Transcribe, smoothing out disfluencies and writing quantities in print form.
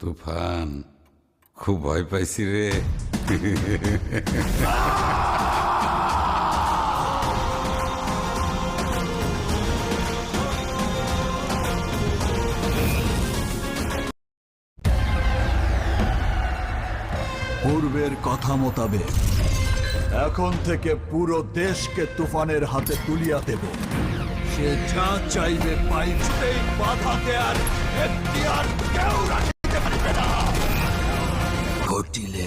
তুফান, খুব ভয় পাইছি রে। পূর্বের কথা মোতাবেক এখন থেকে পুরো দেশকে তুফানের হাতে তুলিয়া দেব। সে যা চাইবে পাইতেই বাধা দেয়ার এখতিয়ার কেউ রাখতে পারবে না। ঘটিলে